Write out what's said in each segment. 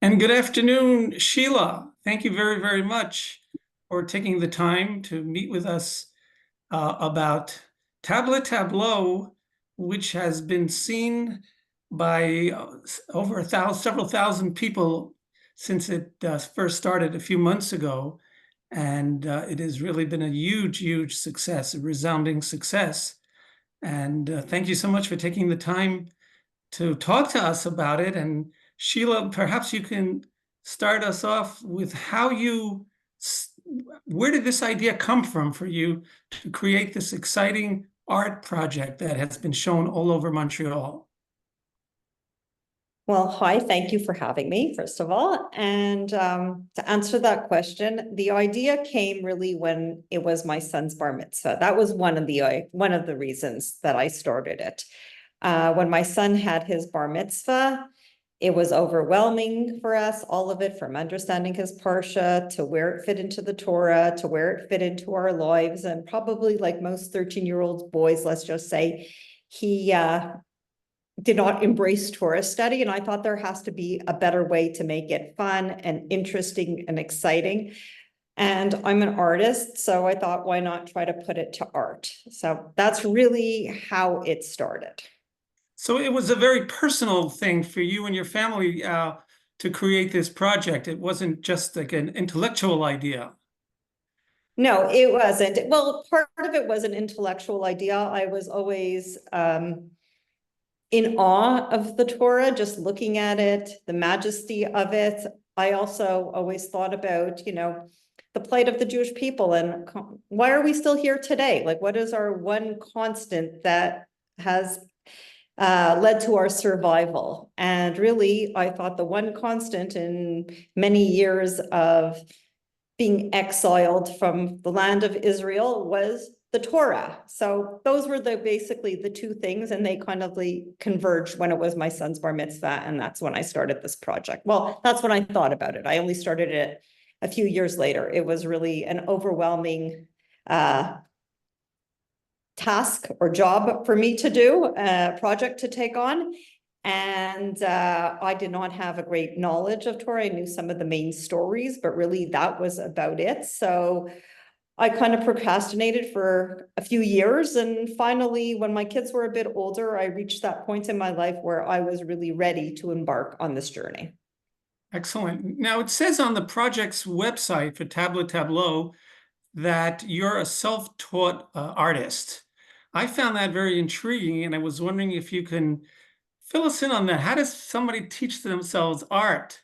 And good afternoon, Sheila. Thank you very, very much for taking the time to meet with us about Tableaux, which has been seen by over several thousand people since it first started a few months ago. And it has really been a huge, huge success, a resounding success. And thank you so much for taking the time to talk to us about it. And Sheila, perhaps you can start us off with where did this idea come from for you to create this exciting art project that has been shown all over Montreal? Well, hi, thank you for having me, first of all. And to answer that question, the idea came really when it was my son's bar mitzvah. That was one of the reasons that I started it. When my son had his bar mitzvah, it was overwhelming for us, all of it, from understanding his parsha to where it fit into the Torah, to where it fit into our lives. And probably like most 13-year-old boys, let's just say, he did not embrace Torah study. And I thought there has to be a better way to make it fun and interesting and exciting. And I'm an artist, so I thought, why not try to put it to art? So that's really how it started. So it was a very personal thing for you and your family to create this project. It wasn't just like an intellectual idea. No, it wasn't. Well, part of it was an intellectual idea. I was always in awe of the Torah, just looking at it, the majesty of it. I also always thought about, the plight of the Jewish people and why are we still here today? Like, what is our one constant that has led to our survival? And really, I thought the one constant in many years of being exiled from the land of Israel was the Torah. So those were basically the two things, and they kind of converged when it was my son's bar mitzvah, and that's when I started this project. Well, that's when I thought about it. I only started it a few years later. It was really an overwhelming task or job for me to do, a project to take on. And I did not have a great knowledge of Torah. I knew some of the main stories, but really that was about it. So I kind of procrastinated for a few years. And finally, when my kids were a bit older, I reached that point in my life where I was really ready to embark on this journey. Excellent. Now, it says on the project's website for Tableaux that you're a self-taught artist. I found that very intriguing, and I was wondering if you can fill us in on that. How does somebody teach themselves art?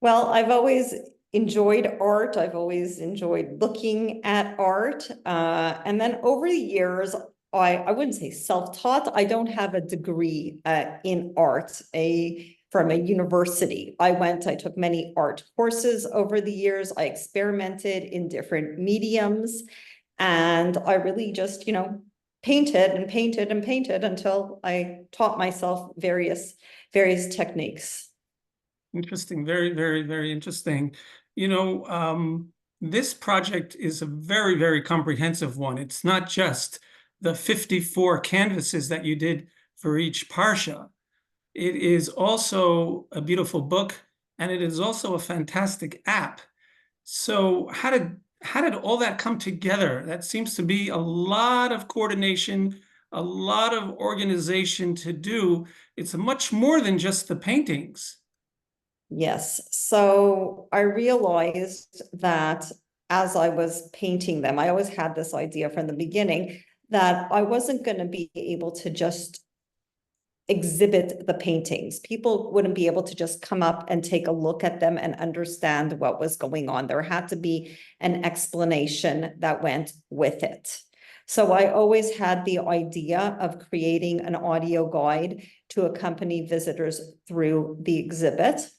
Well, I've always enjoyed art. I've always enjoyed looking at art. And then over the years, I wouldn't say self-taught. I don't have a degree in art from a university. I took many art courses over the years. I experimented in different mediums. And I really just, painted and painted and painted until I taught myself various techniques. Interesting. Very, very, very interesting. You know, this project is a very, very comprehensive one. It's not just the 54 canvases that you did for each parsha. It is also a beautiful book, and it is also a fantastic app. So how did all that come together? That seems to be a lot of coordination, a lot of organization to do. It's much more than just the paintings. Yes. So I realized that as I was painting them, I always had this idea from the beginning that I wasn't going to be able to just exhibit the paintings. People wouldn't be able to just come up and take a look at them and understand what was going on. There had to be an explanation that went with it. So I always had the idea of creating an audio guide to accompany visitors through the exhibit.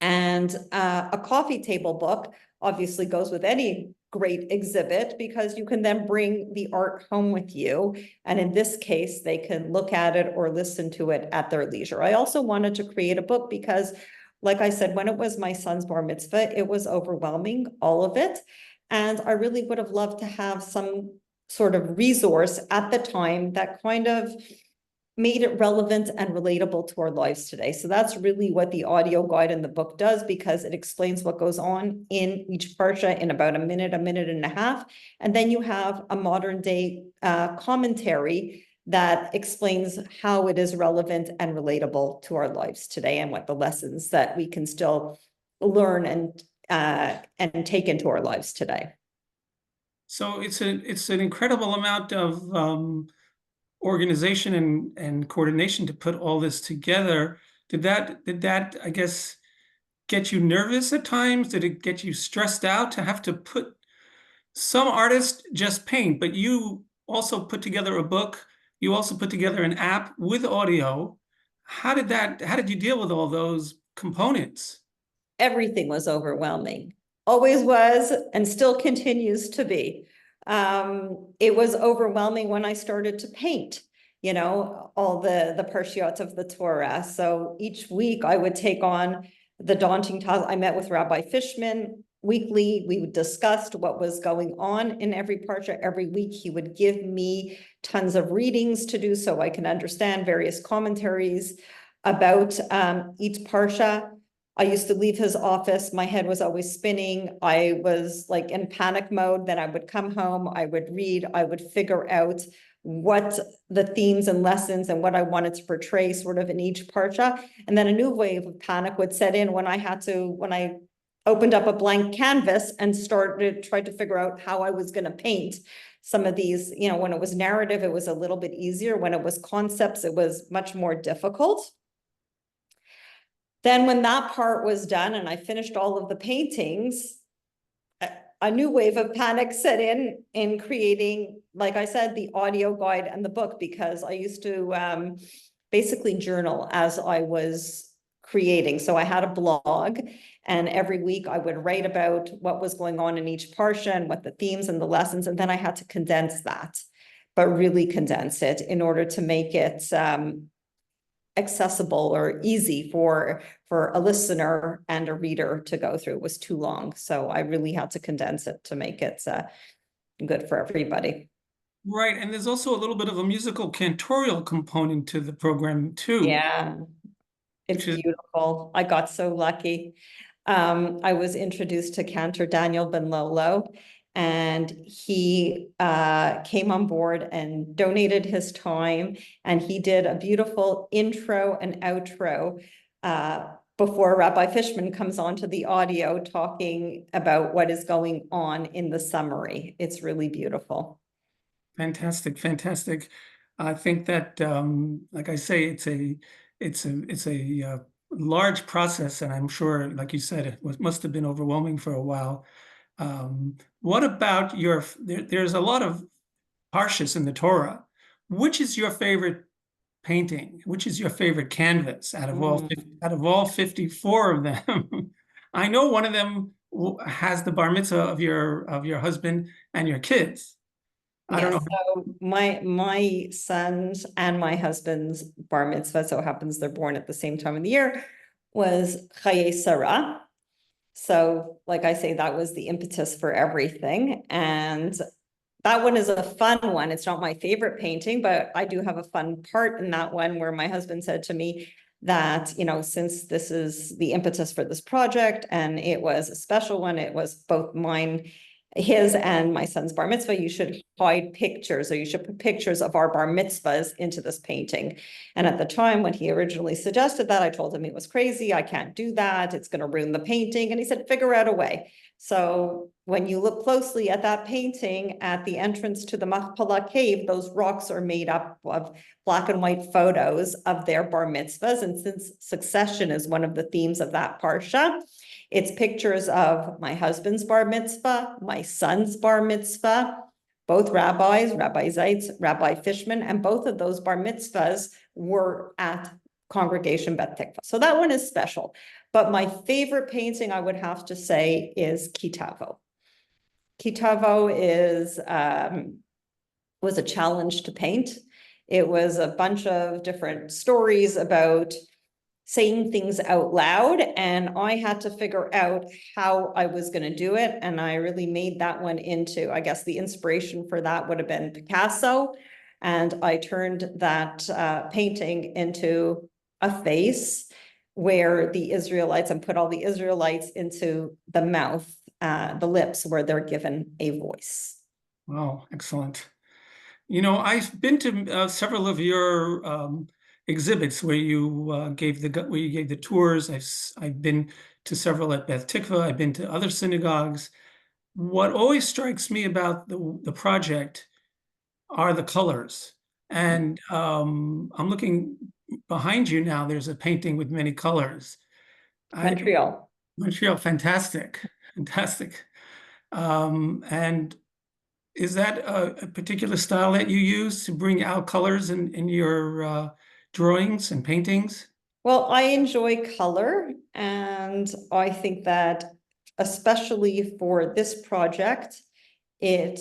And a coffee table book obviously goes with any great exhibit because you can then bring the art home with you. And in this case, they can look at it or listen to it at their leisure. I also wanted to create a book because, like I said, when it was my son's bar mitzvah, it was overwhelming, all of it. And I really would have loved to have some sort of resource at the time that kind of made it relevant and relatable to our lives today. So that's really what the audio guide in the book does, because it explains what goes on in each parsha in about a minute and a half. And then you have a modern day commentary that explains how it is relevant and relatable to our lives today, and what the lessons that we can still learn and take into our lives today. So it's an incredible amount of organization and coordination to put all this together. Did that, I guess, get you nervous at times? Did it get you stressed out to have to put, some artists just paint, but you also put together a book, you also put together an app with audio. How did you deal with all those components? Everything was overwhelming, always was, and still continues to be. It was overwhelming when I started to paint, all the parshiot of the Torah. So each week I would take on the daunting task. I met with Rabbi Fishman weekly. We discussed what was going on in every parsha. Every week he would give me tons of readings to do so I can understand various commentaries about each parsha. I used to leave his office. My head was always spinning. I was like in panic mode. Then I would come home, I would read, I would figure out what the themes and lessons and what I wanted to portray sort of in each parsha. And then a new wave of panic would set in when I opened up a blank canvas and tried to figure out how I was going to paint some of these. When it was narrative, it was a little bit easier. When it was concepts, it was much more difficult. Then when that part was done and I finished all of the paintings, a new wave of panic set in creating, like I said, the audio guide and the book, because I used to basically journal as I was creating. So I had a blog, and every week I would write about what was going on in each parsha and what the themes and the lessons, and then I had to condense that, but really condense it in order to make it accessible or easy for a listener and a reader to go through. It was too long. So I really had to condense it to make it good for everybody. Right. And there's also a little bit of a musical cantorial component to the program too. Yeah, it's beautiful. I got so lucky. I was introduced to Cantor Daniel Ben Lolo, and he came on board and donated his time, and he did a beautiful intro and outro before Rabbi Fishman comes onto the audio talking about what is going on in the summary. It's really beautiful. Fantastic, fantastic. I think that, like I say, it's a large process, and I'm sure, like you said, must have been overwhelming for a while. What about there's a lot of parshas in the Torah. Which is your favorite painting? Which is your favorite canvas out of all 54 of them? I know one of them has the bar mitzvah of your husband and your kids. I don't know. So my sons and my husband's bar mitzvah, so it happens they're born at the same time of the year, was Chaye Sarah. So like I say, that was the impetus for everything. And that one is a fun one. It's not my favorite painting, but I do have a fun part in that one where my husband said to me that, since this is the impetus for this project and it was a special one, it was both his and my son's bar mitzvah, you should hide pictures, or you should put pictures of our bar mitzvahs into this painting. And at the time when he originally suggested that, I told him it was crazy. I can't do that. It's going to ruin the painting. And he said, figure out a way. So when you look closely at that painting, at the entrance to the Machpelah cave, those rocks are made up of black and white photos of their bar mitzvahs. And since succession is one of the themes of that parsha, it's pictures of my husband's bar mitzvah, my son's bar mitzvah, both rabbis, Rabbi Zeitz, Rabbi Fishman, and both of those bar mitzvahs were at Congregation Beth Tikvah. So that one is special. But my favorite painting, I would have to say, is Tableaux. Tableaux was a challenge to paint. It was a bunch of different stories about saying things out loud, and I had to figure out how I was going to do it. And I really made that one into, I guess the inspiration for that would have been Picasso. And I turned that painting into a face where the Israelites, and put all the Israelites into the mouth, the lips, where they're given a voice. Wow, excellent. You know, I've been to several of your exhibits where you gave the tours. I've been to several at Beth Tikvah. I've been to other synagogues. What always strikes me about the project are the colors. And I'm looking behind you now. There's a painting with many colors. Montreal. Montreal, fantastic, fantastic. And is that a particular style that you use to bring out colors in your drawings and paintings? Well, I enjoy color, and I think that especially for this project, it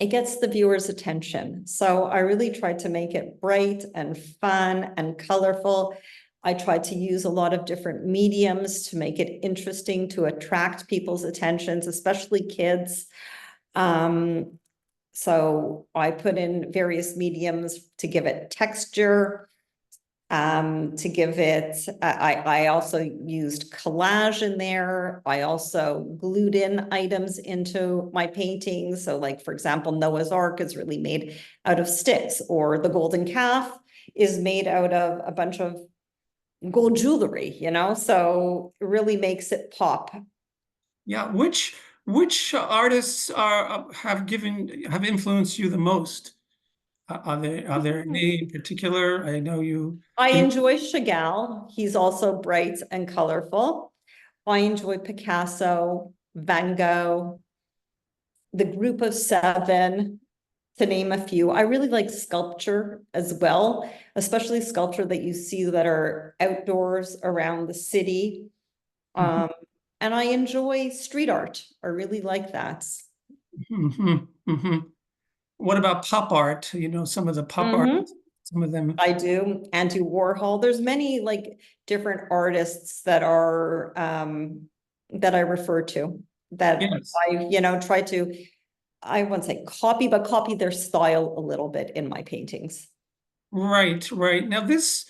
gets the viewer's attention. So I really tried to make it bright and fun and colorful. I tried to use a lot of different mediums to make it interesting, to attract people's attentions, especially kids. So I put in various mediums to give it texture, to give it, I also used collage in there. I also glued in items into my paintings. So like, for example, Noah's Ark is really made out of sticks, or the golden calf is made out of a bunch of gold jewelry, you know, so it really makes it pop. Yeah, which artists have influenced you the most? Are there any in particular? I know you. I enjoy Chagall. He's also bright and colorful. I enjoy Picasso, Van Gogh, the Group of Seven, to name a few. I really like sculpture as well, especially sculpture that you see that are outdoors around the city. Mhm, And I enjoy street art. I really like that. mhm, mhm. What about pop art? You know, some of the pop art, Mhm. some of them. I do. Andy Warhol. There's many like different artists that are that I refer to, that Yes. I, you know, try to, I wouldn't say copy, but copy their style a little bit in my paintings. Right, right. Now this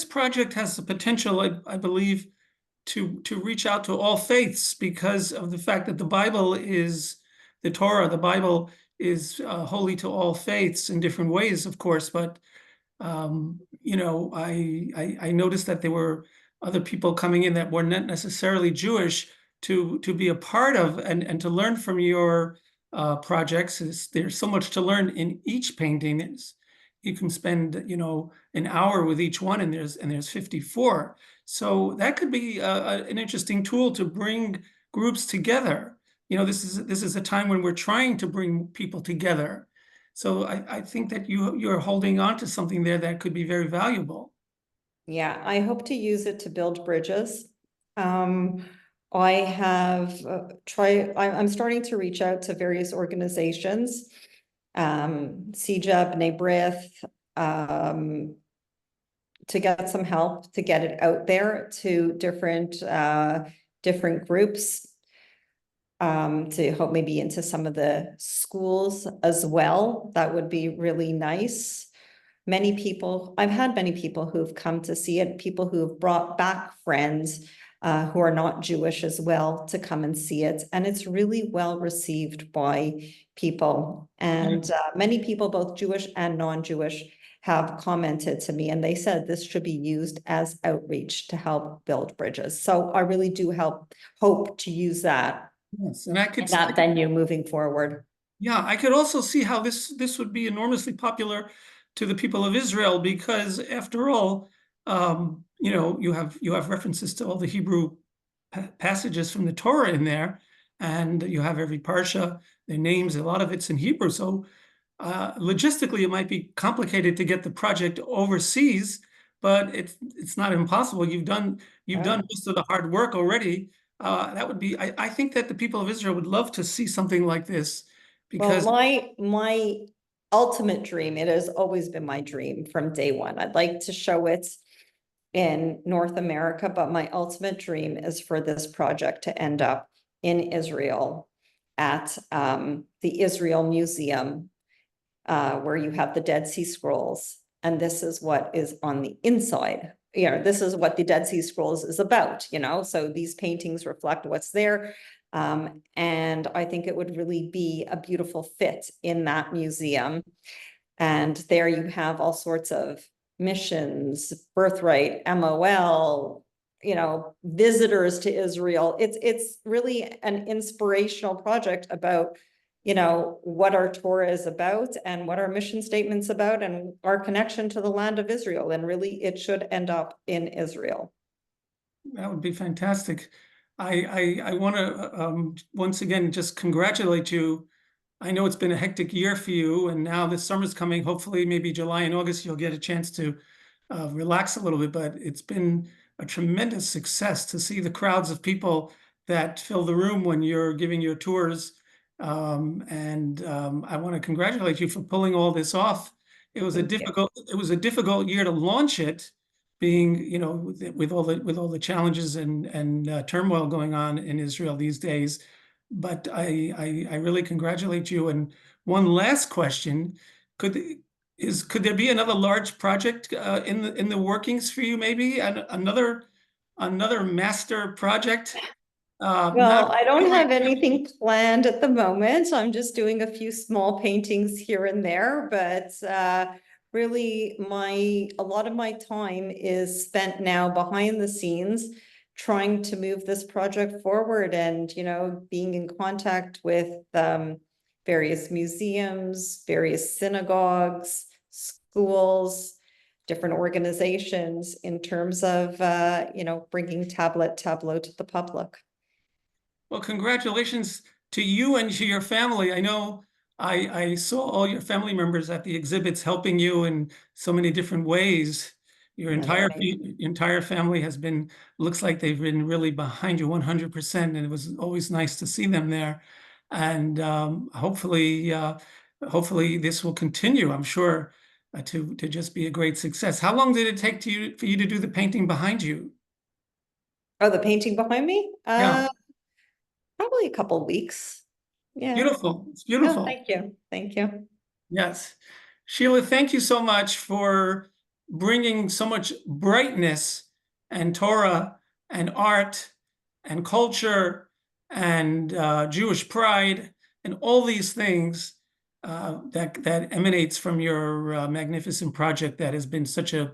project has the potential, I believe, to reach out to all faiths because of the fact that the Bible is the Torah. The Bible is holy to all faiths in different ways, of course. But you know, I noticed that there were other people coming in that were not necessarily Jewish to be a part of and to learn from your projects. There's so much to learn in each painting. You can spend, you know, an hour with each one, and there's 54. So that could be an interesting tool to bring groups together. You know, this is a time when we're trying to bring people together. So I think that you're holding on to something there that could be very valuable. Yeah, I hope to use it to build bridges. Um, I have I'm starting to reach out to various organizations, CJA, B'nai B'rith, to get some help to get it out there to different groups, to hope maybe into some of the schools as well. That would be really nice. I've had many people who've come to see it, people who have brought back friends who are not Jewish as well to come and see it. And it's really well received by people. And many people, both Jewish and non-Jewish, have commented to me, and they said this should be used as outreach to help build bridges. So I really do hope to use that Yes, and I in could, that venue moving forward. yeah, I could also see how this would be enormously popular to the people of Israel because, after all, you know, you have references to all the Hebrew passages from the Torah in there, and you have every parsha, their names, a lot of it's in Hebrew. So logistically, it might be complicated to get the project overseas, but it's not impossible. You've done most of the hard work already. That would be, I think that the people of Israel would love to see something like this Well, because my ultimate dream, it has always been my dream from day one. I'd like to show it in North America, but my ultimate dream is for this project to end up in Israel at the Israel Museum where you have the Dead Sea Scrolls, and this is what is on the inside. This is what the Dead Sea Scrolls is about, so these paintings reflect what's there. And I think it would really be a beautiful fit in that museum. And there you have all sorts of missions, birthright, MOL, visitors to Israel. It's really an inspirational project about, what our Torah is about and what our mission statement's about and our connection to the land of Israel. And really, it should end up in Israel. That would be fantastic. I want to once again just congratulate you. I know it's been a hectic year for you, and now the summer's coming. Hopefully, maybe July and August, you'll get a chance to relax a little bit. But it's been a tremendous success to see the crowds of people that fill the room when you're giving your tours. I want to congratulate you for pulling all this off. It was Thank you. it was a difficult year to launch it, being, with all the challenges and turmoil going on in Israel these days. But I really congratulate you. And one last question: could there be another large project in the workings for you? Maybe another master project. Well, I don't have anything planned at the moment. I'm just doing a few small paintings here and there, but really a lot of my time is spent now behind the scenes trying to move this project forward and, being in contact with various museums, various synagogues, schools, different organizations in terms of, bringing Tableaux to the public. Well, congratulations to you and to your family. I know I saw all your family members at the exhibits helping you in so many different ways. Your entire family has been, looks like they've been really behind you 100%, and it was always nice to see them there. And hopefully this will continue, I'm sure, to just be a great success. How long did it take for you to do the painting behind you? Oh, the painting behind me? Yeah. Probably a couple of weeks. Yeah. Beautiful. It's beautiful. Oh, thank you. Thank you. Yes. Sheila, thank you so much for bringing so much brightness and Torah and art and culture and Jewish pride and all these things that emanates from your magnificent project that has been such a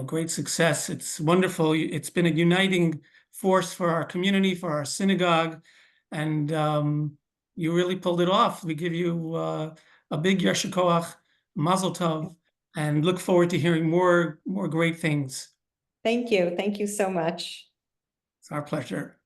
great success. It's wonderful. It's been a uniting force for our community, for our synagogue, and you really pulled it off. We give you a big Yasher Koach, Mazel Tov, and look forward to hearing more great things. Thank you. Thank you so much. It's our pleasure.